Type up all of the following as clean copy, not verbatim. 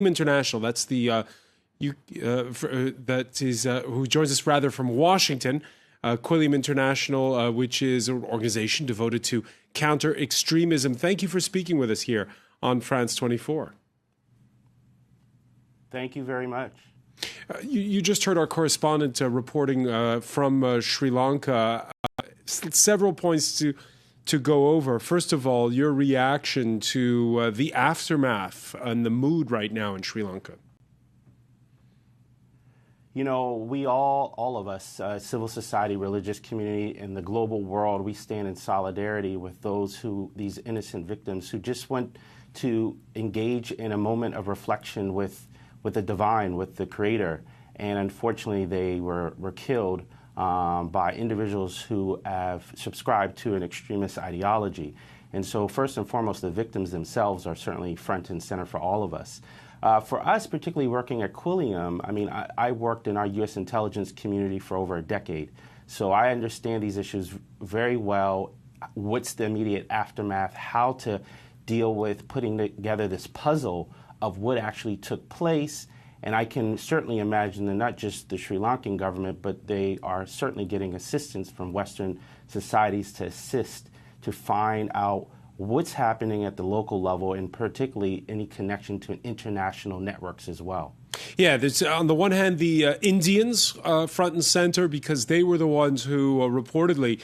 International. That's the who joins us rather from Washington. Quilliam International, which is an organization devoted to counter-extremism. Thank you for speaking with us here on France 24. Thank you very much. You just heard our correspondent reporting from Sri Lanka. Several points to go over. First of all, your reaction to the aftermath and the mood right now in Sri Lanka. You know, we all of us, civil society, religious community, and the global world, we stand in solidarity with these innocent victims who just went to engage in a moment of reflection with the divine, with the Creator. And unfortunately, they were killed by individuals who have subscribed to an extremist ideology. And so first and foremost, the victims themselves are certainly front and center for all of us. For us, particularly working at Quilliam, I mean, I worked in our U.S. intelligence community for over a decade. So I understand these issues very well. What's the immediate aftermath, how to deal with putting together this puzzle of what actually took place. And I can certainly imagine that not just the Sri Lankan government, but they are certainly getting assistance from Western societies to assist to find out what's happening at the local level, and particularly any connection to international networks as well. Yeah, there's on the one hand the Indians front and center, because they were the ones who reportedly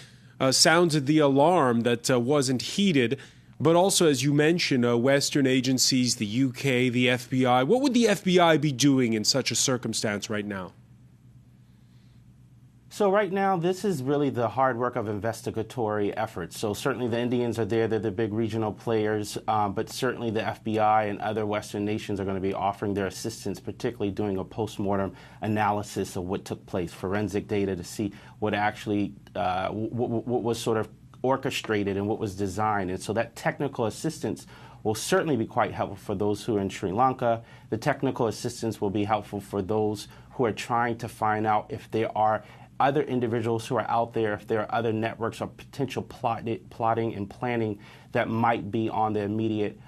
sounded the alarm that wasn't heeded. But also, as you mentioned, Western agencies, the UK, the FBI. What would the FBI be doing in such a circumstance right now? So right now, this is really the hard work of investigatory efforts. So certainly the Indians are there. They're the big regional players. But certainly the FBI and other Western nations are going to be offering their assistance, particularly doing a postmortem analysis of what took place, forensic data to see what actually what was sort of orchestrated and what was designed. And so that technical assistance will certainly be quite helpful for those who are in Sri Lanka. The technical assistance will be helpful for those who are trying to find out if there are other individuals who are out there, if there are other networks or potential plotting and planning that might be on the immediate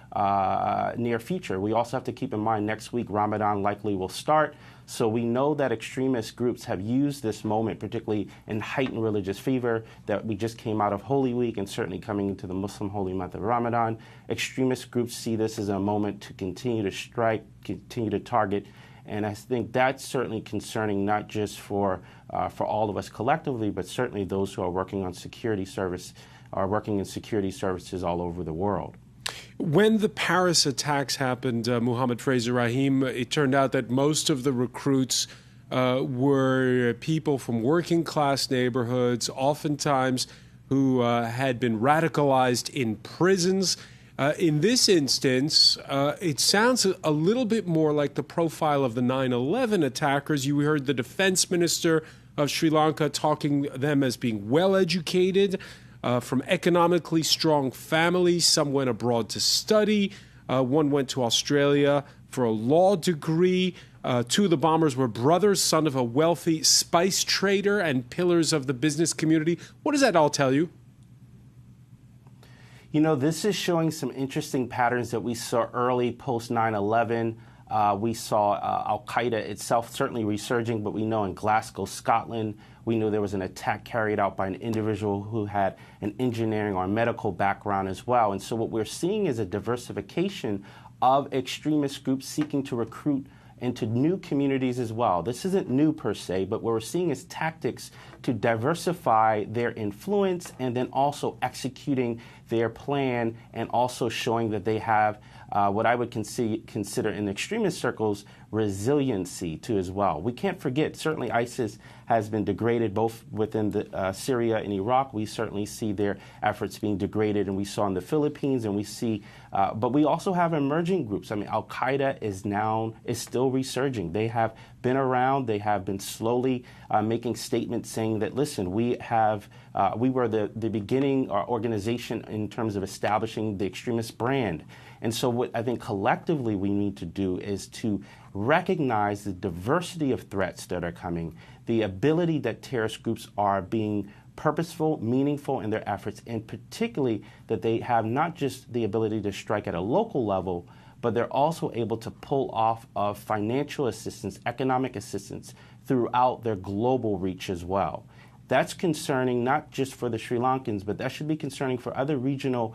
near future. We also have to keep in mind next week Ramadan likely will start. So we know that extremist groups have used this moment, particularly in heightened religious fever, that we just came out of Holy Week and certainly coming into the Muslim holy month of Ramadan. Extremist groups see this as a moment to continue to strike, continue to target. And I think that's certainly concerning, not just for all of us collectively, but certainly those who are working on security service, are working in security services all over the world. When the Paris attacks happened, Muhammad Fraser-Rahim, it turned out that most of the recruits were people from working class neighborhoods, oftentimes who had been radicalized in prisons. In this instance, it sounds a little bit more like the profile of the 9/11 attackers. You heard the defense minister of Sri Lanka talking them as being well-educated, from economically strong families. Some went abroad to study. One went to Australia for a law degree. Two of the bombers were brothers, son of a wealthy spice trader and pillars of the business community. What does that all tell you? You know, this is showing some interesting patterns that we saw early post 9/11. We saw Al-Qaeda itself certainly resurging, but we know in Glasgow, Scotland, we knew there was an attack carried out by an individual who had an engineering or medical background as well. And so what we're seeing is a diversification of extremist groups seeking to recruit into new communities as well. This isn't new per se, but what we're seeing is tactics to diversify their influence and then also executing their plan and also showing that they have what I would consider in extremist circles resiliency too as well. We can't forget, certainly ISIS has been degraded both within Syria and Iraq. We certainly see their efforts being degraded, and we saw in the Philippines, and we see, but we also have emerging groups. I mean, Al-Qaeda is still resurging. They have been around. They have been slowly making statements saying that, listen, we were the beginning organization in terms of establishing the extremist brand. And so what I think collectively we need to do is to recognize the diversity of threats that are coming, the ability that terrorist groups are being purposeful, meaningful in their efforts, and particularly that they have not just the ability to strike at a local level, but they're also able to pull off of financial assistance, economic assistance throughout their global reach as well. That's concerning not just for the Sri Lankans, but that should be concerning for other regional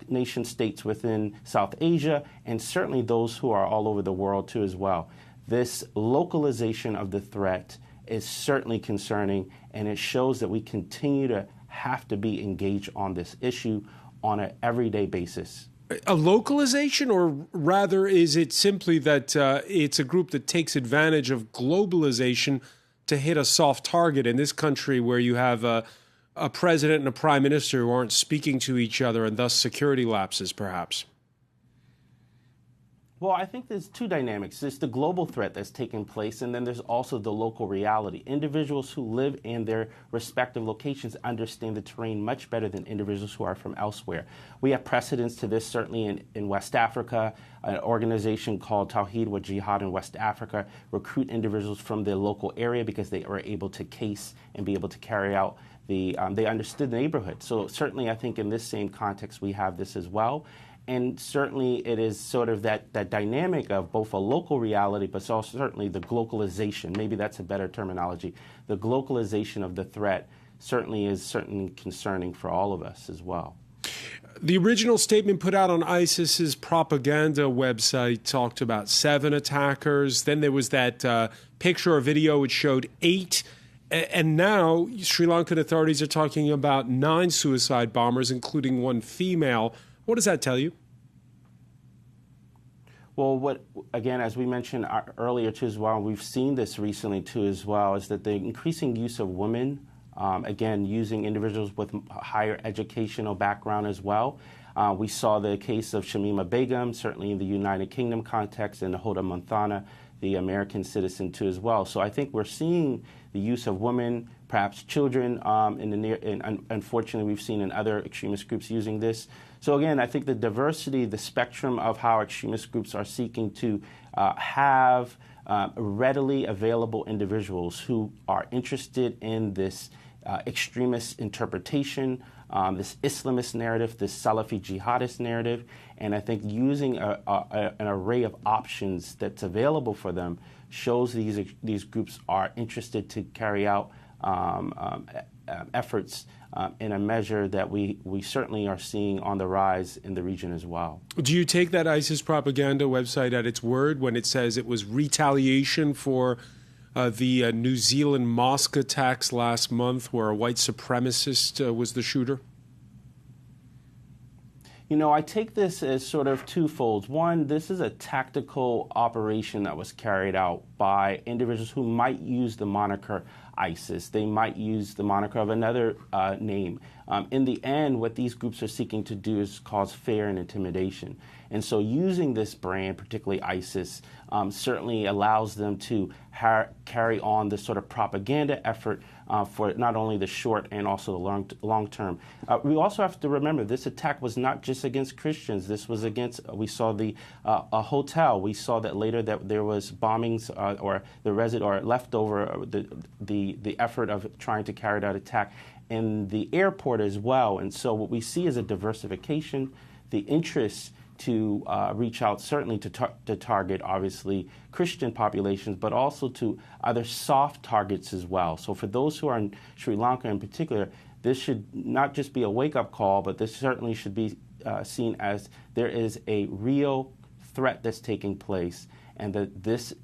nation states within South Asia, and certainly those who are all over the world too as well. This localization of the threat is certainly concerning, and it shows that we continue to have to be engaged on this issue on an everyday basis. A localization, or rather is it simply that it's a group that takes advantage of globalization to hit a soft target in this country where you have a president and a prime minister who aren't speaking to each other and thus security lapses, perhaps? Well, I think there's two dynamics. There's the global threat that's taking place, and then there's also the local reality. Individuals who live in their respective locations understand the terrain much better than individuals who are from elsewhere. We have precedents to this certainly in West Africa. An organization called Tawheed wa Jihad in West Africa recruit individuals from the local area because they were able to case and be able to carry out they understood the neighborhood. So certainly I think in this same context we have this as well. And certainly it is sort of that dynamic of both a local reality, but also certainly the globalization. Maybe that's a better terminology. The globalization of the threat certainly is concerning for all of us as well. The original statement put out on ISIS's propaganda website talked about 7 attackers. Then there was that picture or video which showed 8. And now Sri Lankan authorities are talking about 9 suicide bombers, including 1 female. What does that tell you? Well, again, as we mentioned earlier too as well, we've seen this recently too as well, is that the increasing use of women, again, using individuals with higher educational background as well. We saw the case of Shamima Begum, certainly in the United Kingdom context, and Hoda Manthana, the American citizen too as well. So I think we're seeing the use of women, perhaps children, and unfortunately we've seen in other extremist groups using this. So again, I think the diversity, the spectrum of how extremist groups are seeking to have readily available individuals who are interested in this extremist interpretation, this Islamist narrative, this Salafi jihadist narrative, and I think using an array of options that's available for them shows these groups are interested to carry out efforts in a measure that we certainly are seeing on the rise in the region as well. Do you take that ISIS propaganda website at its word when it says it was retaliation for the New Zealand mosque attacks last month where a white supremacist was the shooter? You know, I take this as sort of twofold. One, this is a tactical operation that was carried out by individuals who might use the moniker ISIS. They might use the moniker of another name. In the end, what these groups are seeking to do is cause fear and intimidation. And so using this brand, particularly ISIS, certainly allows them to carry on this sort of propaganda effort for not only the short and also the long term. We also have to remember this attack was not just against Christians. This was against, we saw a hotel. We saw that later that there was bombings or leftover the effort of trying to carry out attack in the airport as well. And so what we see is a diversification, the interest to reach out certainly to target, obviously, Christian populations, but also to other soft targets as well. So for those who are in Sri Lanka in particular, this should not just be a wake-up call, but this certainly should be seen as there is a real threat that's taking place, and that this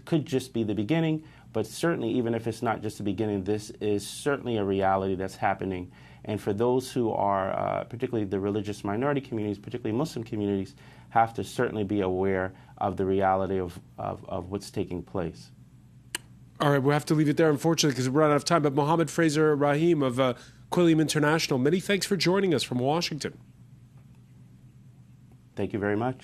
could just be the beginning, but certainly even if it's not just the beginning, this is certainly a reality that's happening. And for those who are, particularly the religious minority communities, particularly Muslim communities, have to certainly be aware of the reality of what's taking place. All right, we'll have to leave it there, unfortunately, because we're out of time. But Muhammad Fraser-Rahim of Quilliam International, many thanks for joining us from Washington. Thank you very much.